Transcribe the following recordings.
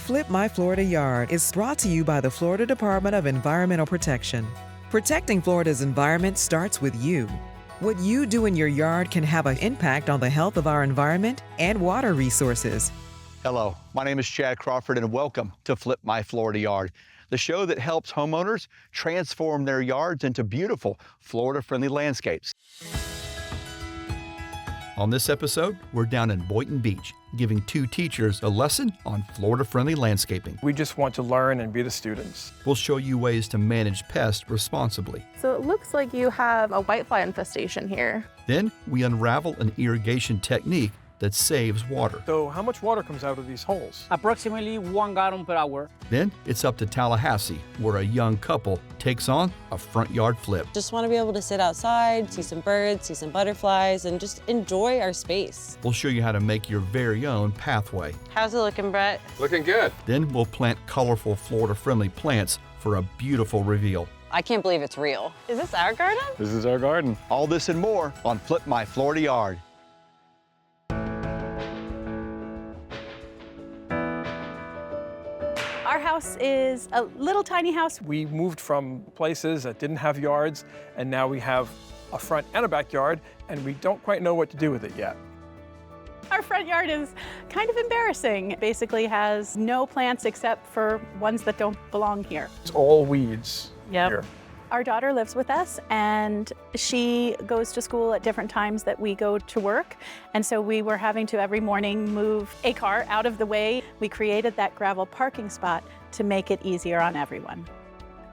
Flip My Florida Yard is brought to you by the Florida Department of Environmental Protection. Protecting Florida's environment starts with you. What you do in your yard can have an impact on the health of our environment and water resources. Hello, my name is Chad Crawford and welcome to Flip My Florida Yard, the show that helps homeowners transform their yards into beautiful Florida-friendly landscapes. On this episode, we're down in Boynton Beach, giving two teachers a lesson on Florida-friendly landscaping. We just want to learn and be the students. We'll show you ways to manage pests responsibly. So it looks like you have a whitefly infestation here. Then we unravel an irrigation technique that saves water. So how much water comes out of these holes? Approximately 1 gallon per hour. Then it's up to Tallahassee, where a young couple takes on a front yard flip. Just want to be able to sit outside, see some birds, see some butterflies, and just enjoy our space. We'll show you how to make your very own pathway. How's it looking, Brett? Looking good. Then we'll plant colorful Florida-friendly plants for a beautiful reveal. I can't believe it's real. Is this our garden? This is our garden. All this and more on Flip My Florida Yard. Our house is a little tiny house. We moved from places that didn't have yards, and now we have a front and a backyard, and we don't quite know what to do with it yet. Our front yard is kind of embarrassing. It basically has no plants except for ones that don't belong here. It's all weeds here. Our daughter lives with us, and she goes to school at different times that we go to work. And so we were having to every morning move a car out of the way. We created that gravel parking spot to make it easier on everyone.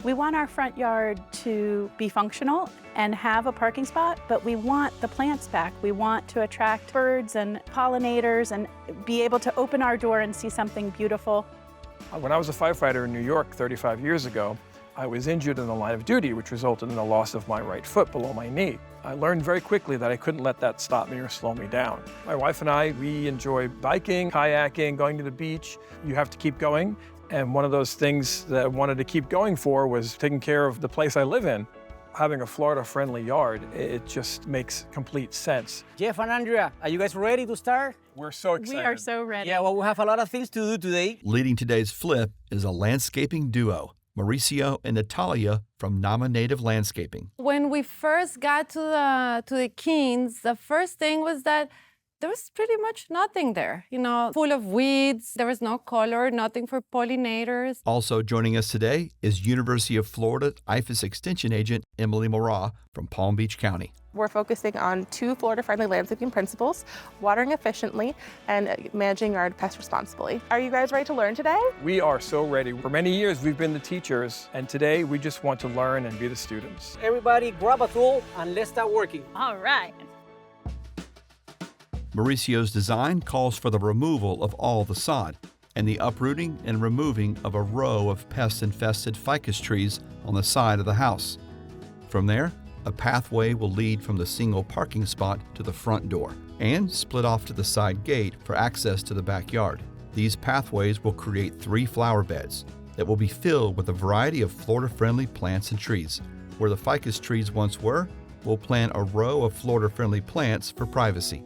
We want our front yard to be functional and have a parking spot, but we want the plants back. We want to attract birds and pollinators and be able to open our door and see something beautiful. When I was a firefighter in New York 35 years ago, I was injured in the line of duty, which resulted in the loss of my right foot below my knee. I learned very quickly that I couldn't let that stop me or slow me down. My wife and I, we enjoy biking, kayaking, going to the beach. You have to keep going. And one of those things that I wanted to keep going for was taking care of the place I live in. Having a Florida-friendly yard, it just makes complete sense. Jeff and Andrea, are you guys ready to start? We're so excited. We are so ready. Yeah, well, we have a lot of things to do today. Leading today's flip is a landscaping duo, Mauricio and Natalia from Nama Native Landscaping. When we first got to the Kings, the first thing was that there was pretty much nothing there, full of weeds. There was no color, nothing for pollinators. Also joining us today is University of Florida IFAS Extension Agent Emily Mora from Palm Beach County. We're focusing on 2 Florida-friendly landscaping principles: watering efficiently and managing our pests responsibly. Are you guys ready to learn today? We are so ready. For many years, we've been the teachers, and today we just want to learn and be the students. Everybody grab a tool and let's start working. All right. Mauricio's design calls for the removal of all the sod and the uprooting and removing of a row of pest-infested ficus trees on the side of the house. From there, a pathway will lead from the single parking spot to the front door and split off to the side gate for access to the backyard. These pathways will create 3 flower beds that will be filled with a variety of Florida-friendly plants and trees. Where the ficus trees once were, we'll plant a row of Florida-friendly plants for privacy.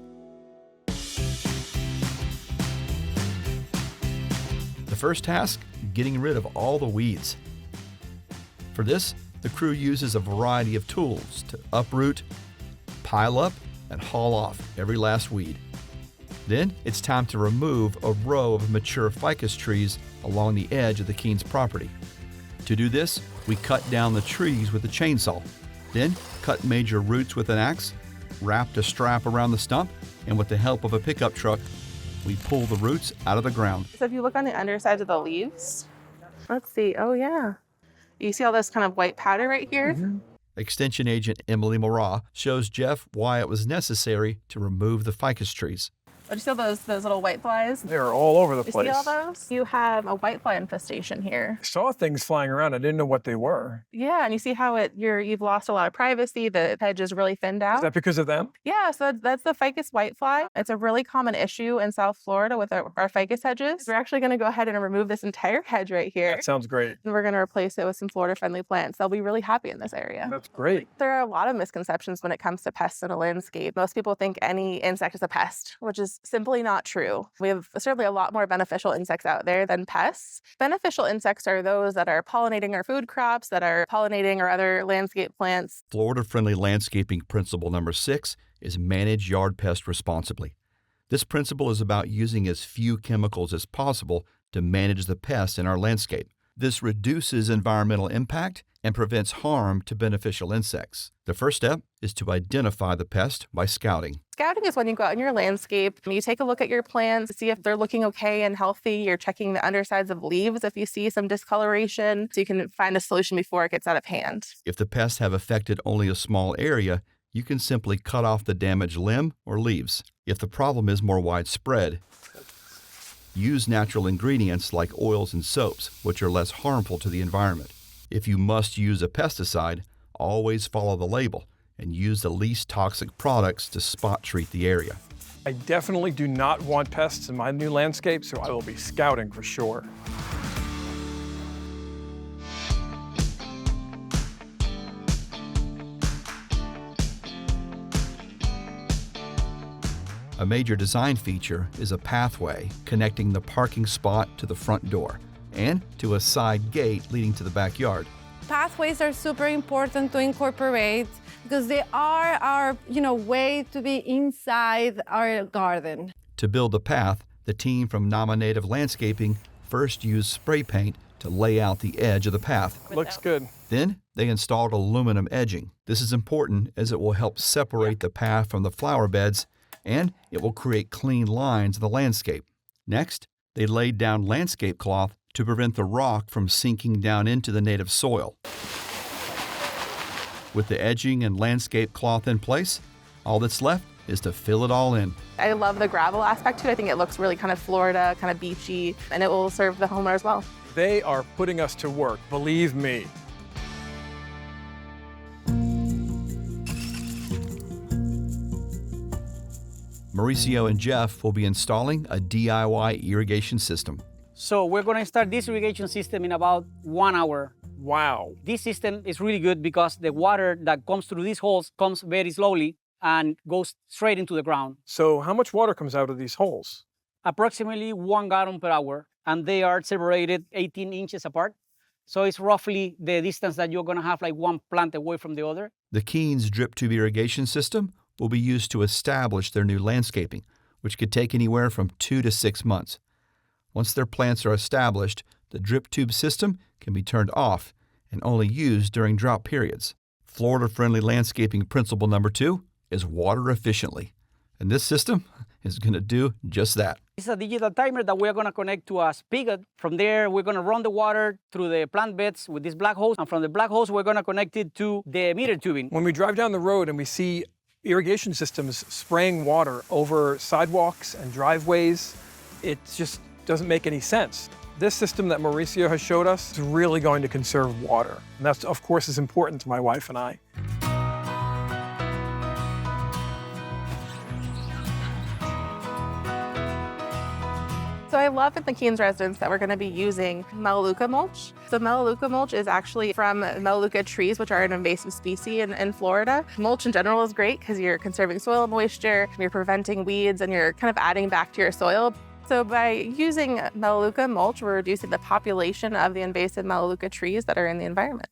The first task, getting rid of all the weeds. For this, the crew uses a variety of tools to uproot, pile up, and haul off every last weed. Then it's time to remove a row of mature ficus trees along the edge of the Keen's property. To do this, we cut down the trees with a chainsaw, then cut major roots with an axe, wrapped a strap around the stump, and with the help of a pickup truck, we pull the roots out of the ground. So if you look on the underside of the leaves, let's see, oh yeah. You see all this kind of white powder right here? Mm-hmm. Extension Agent Emily Mora shows Jeff why it was necessary to remove the ficus trees. Oh, do you see all those little white flies? They're all over the You place. see all those? You have a whitefly infestation here. I saw things flying around. I didn't know what they were. Yeah, and you see how you've lost a lot of privacy. The hedge is really thinned out. Is that because of them? Yeah, so that's the ficus whitefly. It's a really common issue in South Florida with our ficus hedges. We're actually going to go ahead and remove this entire hedge right here. That sounds great. And we're going to replace it with some Florida-friendly plants. They'll be really happy in this area. That's great. There are a lot of misconceptions when it comes to pests in a landscape. Most people think any insect is a pest, which is is simply not true. We have certainly a lot more beneficial insects out there than pests. Beneficial insects are those that are pollinating our food crops, that are pollinating our other landscape plants. Florida-friendly landscaping principle number 6 is manage yard pests responsibly. This principle is about using as few chemicals as possible to manage the pests in our landscape. This reduces environmental impact and prevents harm to beneficial insects. The first step is to identify the pest by scouting. Scouting is when you go out in your landscape, you take a look at your plants, see if they're looking okay and healthy. You're checking the undersides of leaves if you see some discoloration, so you can find a solution before it gets out of hand. If the pests have affected only a small area, you can simply cut off the damaged limb or leaves. If the problem is more widespread, use natural ingredients like oils and soaps, which are less harmful to the environment. If you must use a pesticide, always follow the label and use the least toxic products to spot treat the area. I definitely do not want pests in my new landscape, so I will be scouting for sure. A major design feature is a pathway connecting the parking spot to the front door and to a side gate leading to the backyard. Pathways are super important to incorporate because they are our, way to be inside our garden. To build the path, the team from Nominative Landscaping first used spray paint to lay out the edge of the path. Looks good. Then they installed aluminum edging. This is important as it will help separate the path from the flower beds and it will create clean lines in the landscape. Next, they laid down landscape cloth to prevent the rock from sinking down into the native soil. With the edging and landscape cloth in place, all that's left is to fill it all in. I love the gravel aspect too. I think it looks really kind of Florida, kind of beachy, and it will serve the homeowner as well. They are putting us to work, believe me. Mauricio and Jeff will be installing a DIY irrigation system. So we're going to start this irrigation system in about 1 hour. Wow. This system is really good because the water that comes through these holes comes very slowly and goes straight into the ground. So how much water comes out of these holes? Approximately 1 gallon per hour, and they are separated 18 inches apart. So it's roughly the distance that you're going to have like one plant away from the other. The Keen's drip tube irrigation system will be used to establish their new landscaping, which could take anywhere from 2 to 6 months. Once their plants are established, the drip tube system can be turned off and only used during drought periods. Florida-friendly landscaping principle number 2 is water efficiently, and this system is going to do just that. It's a digital timer that we're going to connect to a spigot. From there, we're going to run the water through the plant beds with this black hose, and from the black hose, we're going to connect it to the meter tubing. When we drive down the road and we see irrigation systems spraying water over sidewalks and driveways, it just doesn't make any sense. This system that Mauricio has showed us is really going to conserve water. And that, of course, is important to my wife and I. So I love at the Keen's residence that we're going to be using Melaleuca mulch. So Melaleuca mulch is actually from Melaleuca trees, which are an invasive species in Florida. Mulch in general is great because you're conserving soil moisture, you're preventing weeds, and you're kind of adding back to your soil. So by using Melaleuca mulch, we're reducing the population of the invasive Melaleuca trees that are in the environment.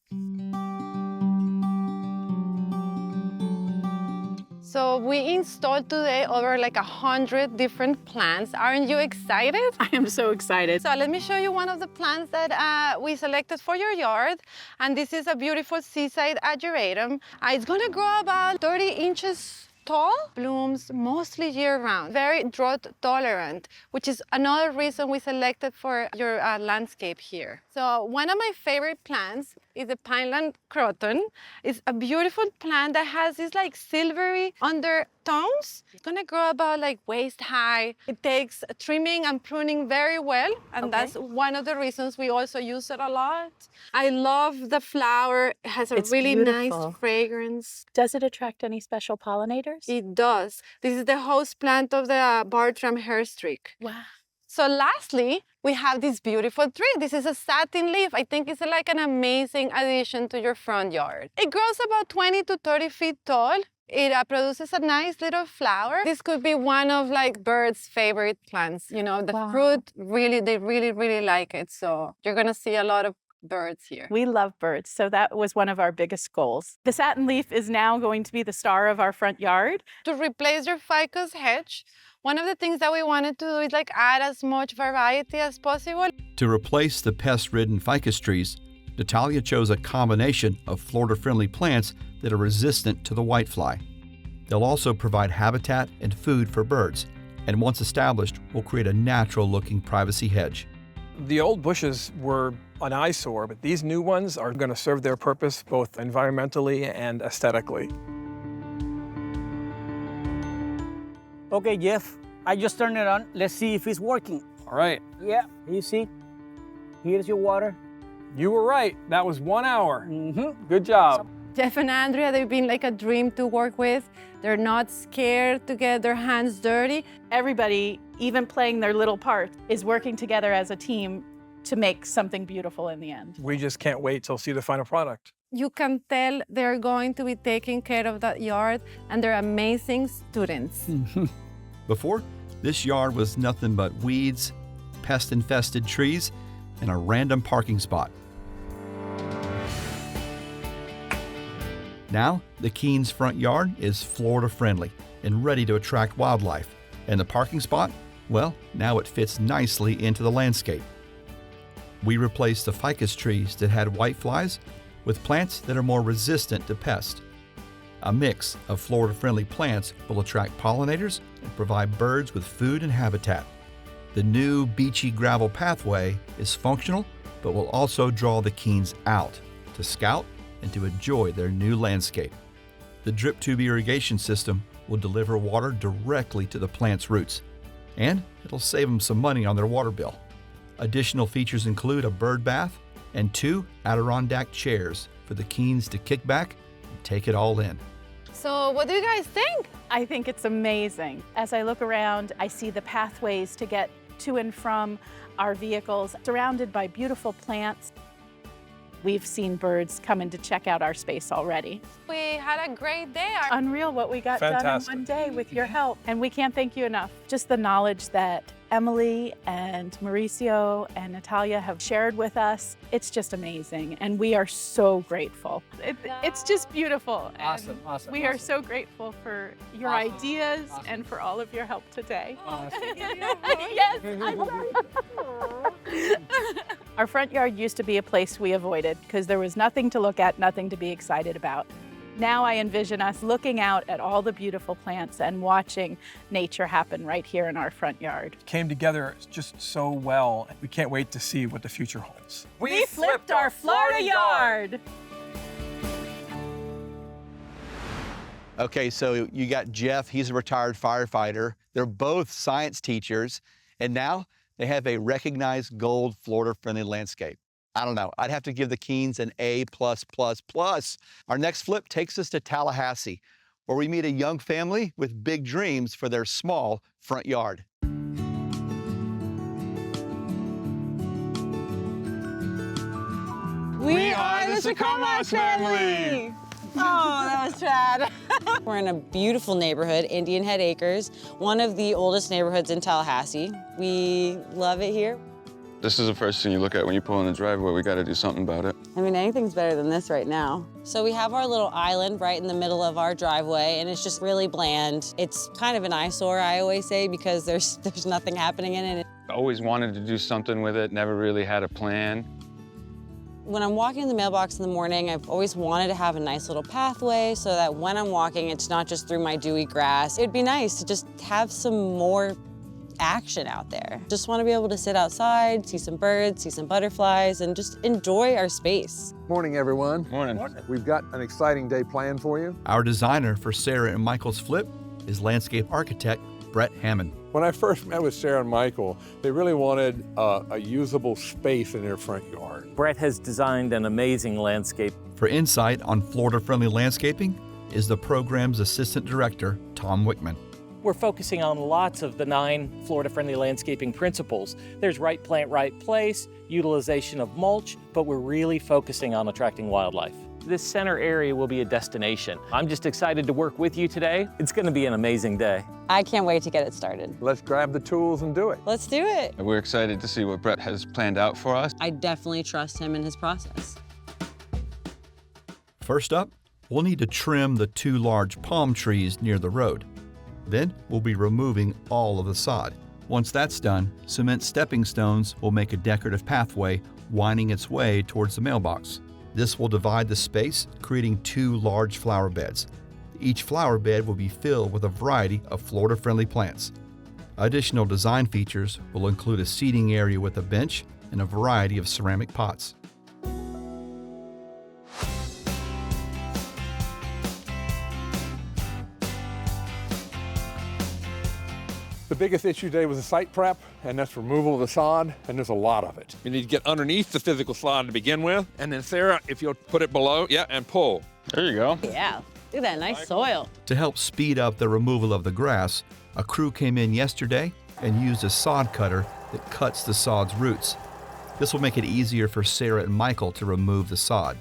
So we installed today over like 100 different plants. Aren't you excited? I am so excited. So let me show you one of the plants that we selected for your yard. And this is a beautiful seaside ageratum. It's gonna grow about 30 inches tall, blooms mostly year-round, very drought tolerant, which is another reason we selected for your landscape here. So one of my favorite plants is the pineland croton. It's a beautiful plant that has these like silvery undertones. It's gonna grow about like waist high. It takes trimming and pruning very well, and that's one of the reasons we also use it a lot. I love the flower. It has a really nice fragrance. Does it attract any special pollinators? It does. This is the host plant of the Bartram hairstreak. Wow. So lastly, we have this beautiful tree. This is a satin leaf. I think it's like an amazing addition to your front yard. It grows about 20 to 30 feet tall. It produces a nice little flower. This could be one of like birds' favorite plants. You know, the fruit they really like it. So you're gonna see a lot of birds here. We love birds, so that was one of our biggest goals. The satin leaf is now going to be the star of our front yard. To replace your ficus hedge, one of the things that we wanted to do is like add as much variety as possible. To replace the pest-ridden ficus trees, Natalia chose a combination of Florida-friendly plants that are resistant to the whitefly. They'll also provide habitat and food for birds, and once established, will create a natural-looking privacy hedge. The old bushes were an eyesore, but these new ones are going to serve their purpose both environmentally and aesthetically. Okay, Jeff, I just turned it on. Let's see if it's working. All right. Yeah, you see? Here's your water. You were right. That was 1 hour. Mm-hmm. Good job. Jeff and Andrea, they've been like a dream to work with. They're not scared to get their hands dirty. Everybody, even playing their little part, is working together as a team to make something beautiful in the end. We just can't wait till see the final product. You can tell they're going to be taking care of that yard, and they're amazing students. Before, this yard was nothing but weeds, pest-infested trees, and a random parking spot. Now, the Keens front yard is Florida-friendly and ready to attract wildlife. And the parking spot? Well, now it fits nicely into the landscape. We replaced the ficus trees that had whiteflies with plants that are more resistant to pests. A mix of Florida-friendly plants will attract pollinators and provide birds with food and habitat. The new beachy gravel pathway is functional, but will also draw the Keens out to scout and to enjoy their new landscape. The drip tube irrigation system will deliver water directly to the plant's roots, and it'll save them some money on their water bill. Additional features include a bird bath and 2 Adirondack chairs for the Keens to kick back and take it all in. So what do you guys think? I think it's amazing. As I look around, I see the pathways to get to and from our vehicles, surrounded by beautiful plants. We've seen birds come in to check out our space already. We had a great day. Unreal what we got done in one day with your help. And we can't thank you enough. Just the knowledge that Emily and Mauricio and Natalia have shared with us, it's just amazing. And we are so grateful. It's just beautiful. Awesome. We are so grateful for your ideas and for all of your help today. Yes. Our front yard used to be a place we avoided because there was nothing to look at, nothing to be excited about. Now I envision us looking out at all the beautiful plants and watching nature happen right here in our front yard. It came together just so well. We can't wait to see what the future holds. We flipped our Florida yard! Okay, so you got Jeff, he's a retired firefighter. They're both science teachers, and now they have a recognized gold Florida-friendly landscape. I don't know, I'd have to give the Keens an A+++. Our next flip takes us to Tallahassee, where we meet a young family with big dreams for their small front yard. We are the Kickoff family! Oh, that was sad. We're in a beautiful neighborhood, Indian Head Acres, one of the oldest neighborhoods in Tallahassee. We love it here. This is the first thing you look at when you pull in the driveway. We got to do something about it. I mean, anything's better than this right now. So we have our little island right in the middle of our driveway, and it's just really bland. It's kind of an eyesore, I always say, because there's nothing happening in it. I always wanted to do something with it, never really had a plan. When I'm walking in the mailbox in the morning, I've always wanted to have a nice little pathway so that when I'm walking, it's not just through my dewy grass. It'd be nice to just have some more action out there. Just want to be able to sit outside, see some birds, see some butterflies, and just enjoy our space. Morning, everyone. Morning. We've got an exciting day planned for you. Our designer for Sarah and Michael's flip is landscape architect Brett Hammond. When I first met with Sarah and Michael, they really wanted a usable space in their front yard. Brett has designed an amazing landscape. For insight on Florida-friendly landscaping is the program's assistant director, Tom Wickman. We're focusing on lots of the 9 Florida-friendly landscaping principles. There's right plant, right place, utilization of mulch, but we're really focusing on attracting wildlife. This center area will be a destination. I'm just excited to work with you today. It's going to be an amazing day. I can't wait to get it started. Let's grab the tools and do it. Let's do it. We're excited to see what Brett has planned out for us. I definitely trust him in his process. First up, we'll need to trim the 2 large palm trees near the road. Then we'll be removing all of the sod. Once that's done, cement stepping stones will make a decorative pathway winding its way towards the mailbox. This will divide the space, creating 2 large flower beds. Each flower bed will be filled with a variety of Florida-friendly plants. Additional design features will include a seating area with a bench and a variety of ceramic pots. The biggest issue today was the site prep, and that's removal of the sod, and there's a lot of it. You need to get underneath the physical sod to begin with, and then Sarah, if you'll put it below, yeah, and pull. There you go. Yeah, look at that nice soil. To help speed up the removal of the grass, a crew came in yesterday and used a sod cutter that cuts the sod's roots. This will make it easier for Sarah and Michael to remove the sod.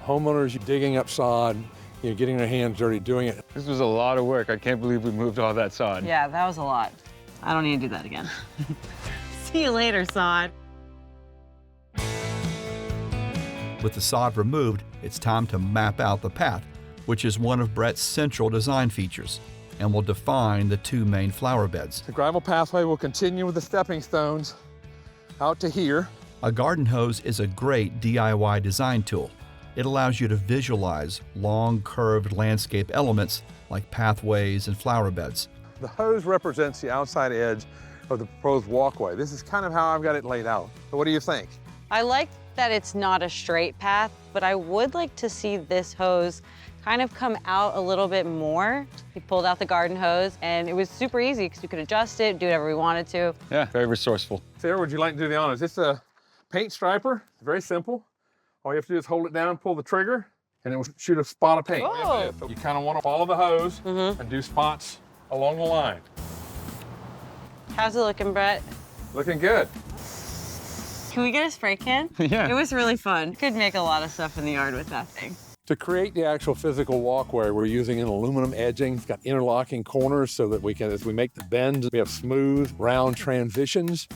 Homeowners digging up sod, getting their hands dirty doing it. This was a lot of work. I can't believe we moved all that sod. Yeah, that was a lot. I don't need to do that again. See you later, sod. With the sod removed, it's time to map out the path, which is one of Brett's central design features, and will define the 2 main flower beds. The gravel pathway will continue with the stepping stones out to here. A garden hose is a great DIY design tool. It allows you to visualize long, curved landscape elements like pathways and flower beds. The hose represents the outside edge of the proposed walkway. This is kind of how I've got it laid out. So what do you think? I like that it's not a straight path, but I would like to see this hose kind of come out a little bit more. We pulled out the garden hose, and it was super easy because we could adjust it, do whatever we wanted to. Yeah, very resourceful. Sarah, would you like to do the honors? It's a paint striper, very simple. All you have to do is hold it down, pull the trigger, and it will shoot a spot of paint. Oh. So you kind of want to follow the hose and do spots along the line. How's it looking, Brett? Looking good. Can we get a spray can? Yeah. It was really fun. Could make a lot of stuff in the yard with that thing. To create the actual physical walkway, we're using an aluminum edging. It's got interlocking corners so that we can, as we make the bends, we have smooth, round transitions.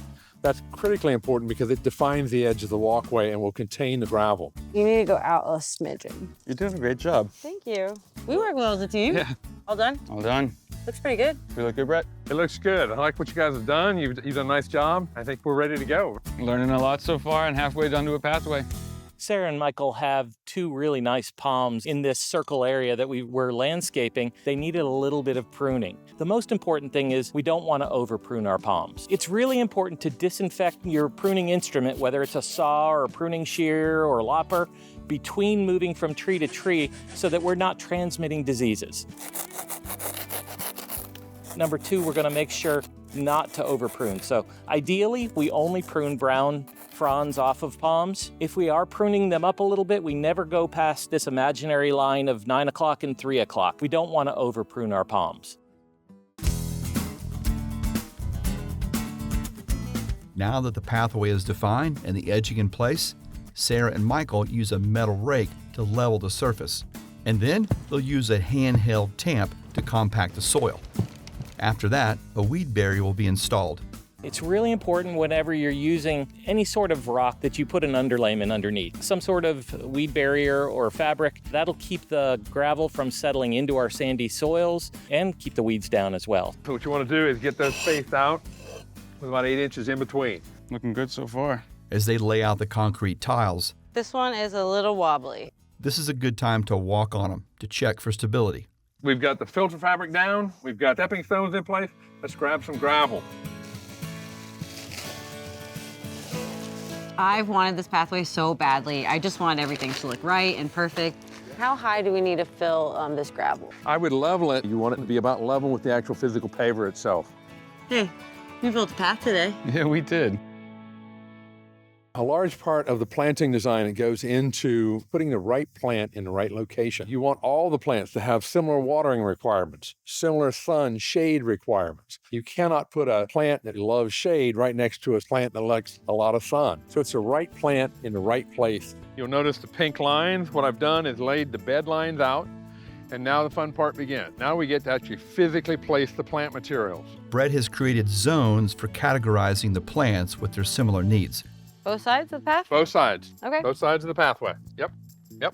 That's critically important because it defines the edge of the walkway and will contain the gravel. You need to go out a smidgen. You're doing a great job. Thank you. We work well as a team. Yeah. All done? All done. Looks pretty good. You look good, Brett? It looks good. I like what you guys have done. You've done a nice job. I think we're ready to go. Learning a lot so far and halfway done to a pathway. Sarah and Michael have 2 really nice palms in this circle area that we were landscaping. They needed a little bit of pruning. The most important thing is we don't want to over prune our palms. It's really important to disinfect your pruning instrument, whether it's a saw or a pruning shear or lopper, between moving from tree to tree so that we're not transmitting diseases. Number 2, we're going to make sure not to over prune. So ideally, we only prune brown fronds off of palms. If we are pruning them up a little bit, we never go past this imaginary line of 9 o'clock and 3 o'clock. We don't want to over prune our palms. Now that the pathway is defined and the edging in place, Sarah and Michael use a metal rake to level the surface. And then they'll use a handheld tamp to compact the soil. After that, a weed barrier will be installed. It's really important whenever you're using any sort of rock that you put an underlayment underneath. Some sort of weed barrier or fabric. That'll keep the gravel from settling into our sandy soils and keep the weeds down as well. So what you want to do is get those spaced out with about 8 inches in between. Looking good so far. As they lay out the concrete tiles, This one is a little wobbly. this is a good time to walk on them to check for stability. We've got the filter fabric down. We've got stepping stones in place. Let's grab some gravel. I've wanted this pathway so badly. I just want everything to look right and perfect. How high do we need to fill this gravel? I would level it. You want it to be about level with the actual physical paver itself. Hey, we built a path today. Yeah, we did. A large part of the planting design that goes into putting the right plant in the right location. You want all the plants to have similar watering requirements, similar sun, shade requirements. You cannot put a plant that loves shade right next to a plant that likes a lot of sun. So it's the right plant in the right place. You'll notice the pink lines. What I've done is laid the bed lines out, and now the fun part begins. Now we get to actually physically place the plant materials. Brett has created zones for categorizing the plants with their similar needs. Both sides of the path? Both sides. Okay. Both sides of the pathway. Yep. Yep.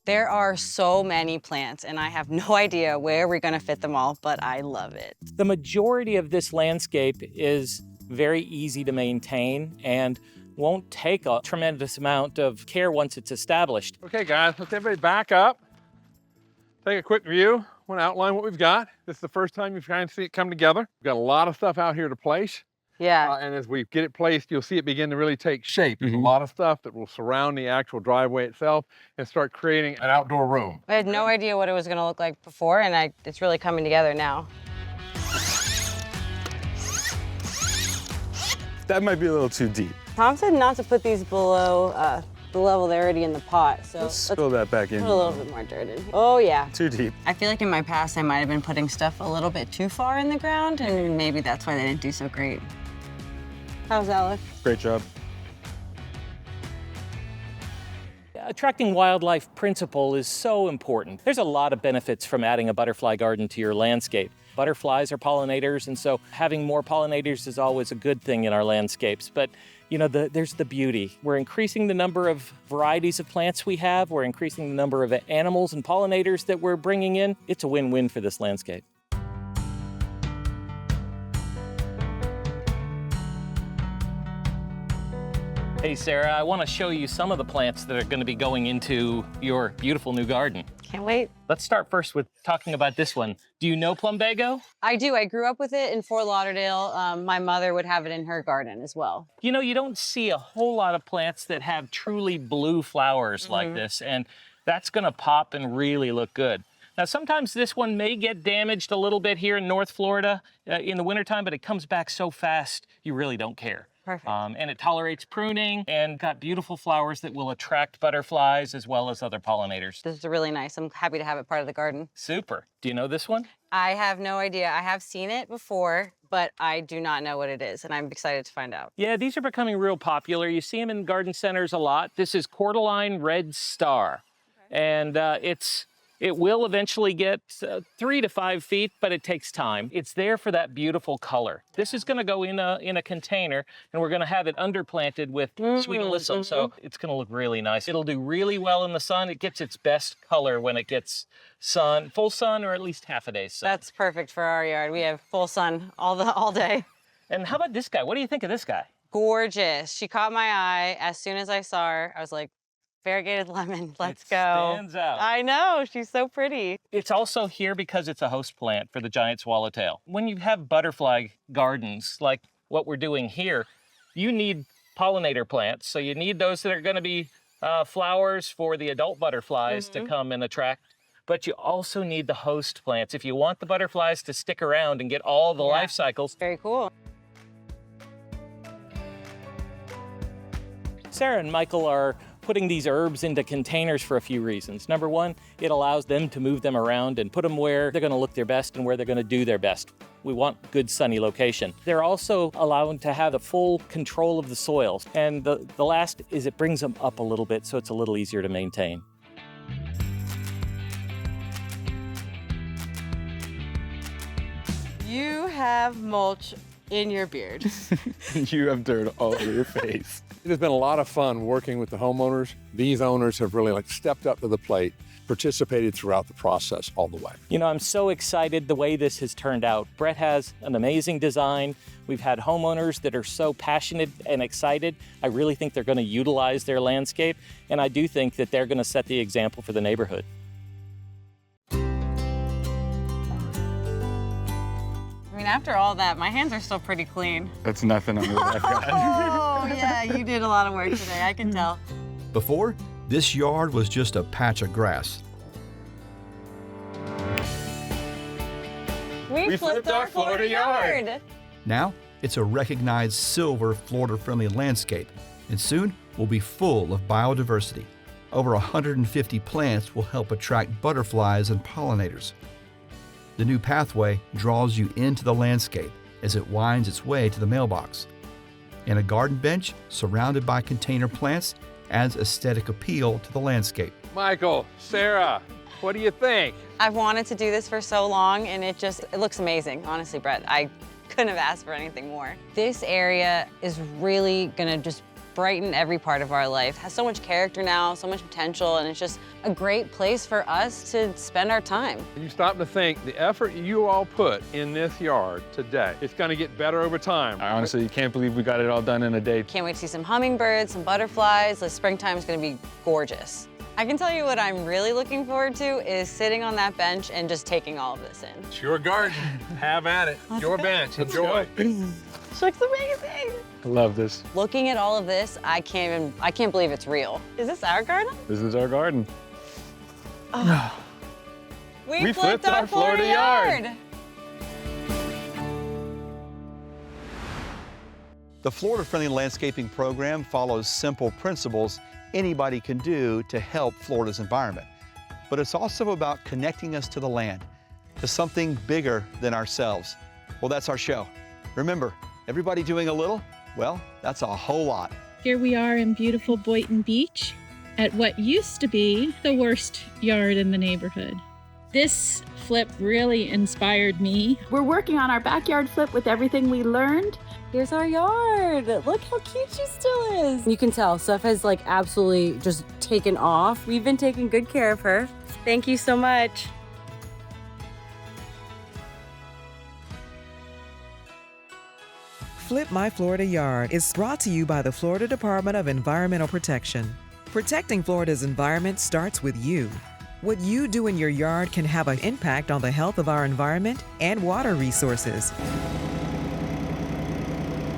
There are so many plants, and I have no idea where we're gonna fit them all, but I love it. The majority of this landscape is very easy to maintain and won't take a tremendous amount of care once it's established. Okay, guys, let's everybody back up. Take a quick view. I want to outline what we've got. This is the first time you've kind of seen it come together. We've got a lot of stuff out here to place. Yeah. And as we get it placed, you'll see it begin to really take shape. There's a lot of stuff that will surround the actual driveway itself and start creating an outdoor room. I had no idea what it was gonna look like before, and it's really coming together now. That might be a little too deep. Tom said not to put these below the level they're already in the pot, so let's fill that back in. Put a little bit more dirt in. Oh yeah. Too deep. I feel like in my past I might have been putting stuff a little bit too far in the ground, and maybe that's why they didn't do so great. How's that look? Great job. Attracting wildlife principle is so important. There's a lot of benefits from adding a butterfly garden to your landscape. Butterflies are pollinators, and so having more pollinators is always a good thing in our landscapes. But you know, there's the beauty. We're increasing the number of varieties of plants we have. We're increasing the number of animals and pollinators that we're bringing in. It's a win-win for this landscape. Hey Sarah, I want to show you some of the plants that are going to be going into your beautiful new garden. Can't wait. Let's start first with talking about this one. Do you know plumbago? I do. I grew up with it in Fort Lauderdale. My mother would have it in her garden as well. You know, you don't see a whole lot of plants that have truly blue flowers like this, and that's going to pop and really look good. Now, sometimes this one may get damaged a little bit here in North Florida in the wintertime, but it comes back so fast, you really don't care. Perfect. And it tolerates pruning and got beautiful flowers that will attract butterflies as well as other pollinators. This is really nice. I'm happy to have it part of the garden. Super. Do you know this one? I have no idea. I have seen it before, but I do not know what it is, and I'm excited to find out. Yeah, these are becoming real popular. You see them in garden centers a lot. This is cordyline red star, and it will eventually get 3 to 5 feet, but it takes time. It's there for that beautiful color. This is gonna go in a container, and we're gonna have it underplanted with sweet alyssum, so it's gonna look really nice. It'll do really well in the sun. It gets its best color when it gets sun, full sun, or at least half a day's sun. That's perfect for our yard. We have full sun all day. And how about this guy? What do you think of this guy? Gorgeous. She caught my eye. As soon as I saw her, I was like, variegated lemon, let's go. Stands out. I know, she's so pretty. It's also here because it's a host plant for the giant swallowtail. When you have butterfly gardens like what we're doing here, you need pollinator plants. So you need those that are going to be flowers for the adult butterflies to come and attract. But you also need the host plants if you want the butterflies to stick around and get all the life cycles. Very cool. Sarah and Michael are putting these herbs into containers for a few reasons. Number one, it allows them to move them around and put them where they're going to look their best and where they're going to do their best. We want good sunny location. They're also allowing to have the full control of the soils. And the last is it brings them up a little bit so it's a little easier to maintain. You have mulch in your beard. You have dirt all over your face. It has been a lot of fun working with the homeowners. These owners have really stepped up to the plate, participated throughout the process all the way. You know, I'm so excited the way this has turned out. Brett has an amazing design. We've had homeowners that are so passionate and excited. I really think they're going to utilize their landscape, and I do think that they're going to set the example for the neighborhood. I mean, after all that, my hands are still pretty clean. That's nothing on what I've got. Oh, yeah, you did a lot of work today, I can tell. Before, this yard was just a patch of grass. We flipped our Florida yard. Now, it's a recognized silver Florida-friendly landscape. and soon we'll be full of biodiversity. Over 150 plants will help attract butterflies and pollinators. The new pathway draws you into the landscape as it winds its way to the mailbox. And a garden bench surrounded by container plants adds aesthetic appeal to the landscape. Michael, Sarah, what do you think? I've wanted to do this for so long, and it looks amazing, honestly, Brett. I couldn't have asked for anything more. This area is really gonna just brighten every part of our life. It has so much character now, so much potential, and it's just a great place for us to spend our time. And you stop to think the effort you all put in this yard today, it's gonna get better over time. I honestly can't believe we got it all done in a day. Can't wait to see some hummingbirds, some butterflies. The springtime is gonna be gorgeous. I can tell you what I'm really looking forward to is sitting on that bench and just taking all of this in. It's your garden. Have at it. Your bench. Enjoy. This looks amazing. I love this. Looking at all of this, I can't believe it's real. Is this our garden? This is our garden. Oh. We flipped our Florida yard. The Florida Friendly Landscaping Program follows simple principles anybody can do to help Florida's environment. But it's also about connecting us to the land, to something bigger than ourselves. Well, that's our show. Remember, everybody doing a little? Well, that's a whole lot. Here we are in beautiful Boynton Beach at what used to be the worst yard in the neighborhood. This flip really inspired me. We're working on our backyard flip with everything we learned. Here's our yard. Look how cute she still is. You can tell stuff has absolutely just taken off. We've been taking good care of her. Thank you so much. Flip My Florida Yard is brought to you by the Florida Department of Environmental Protection. Protecting Florida's environment starts with you. What you do in your yard can have an impact on the health of our environment and water resources.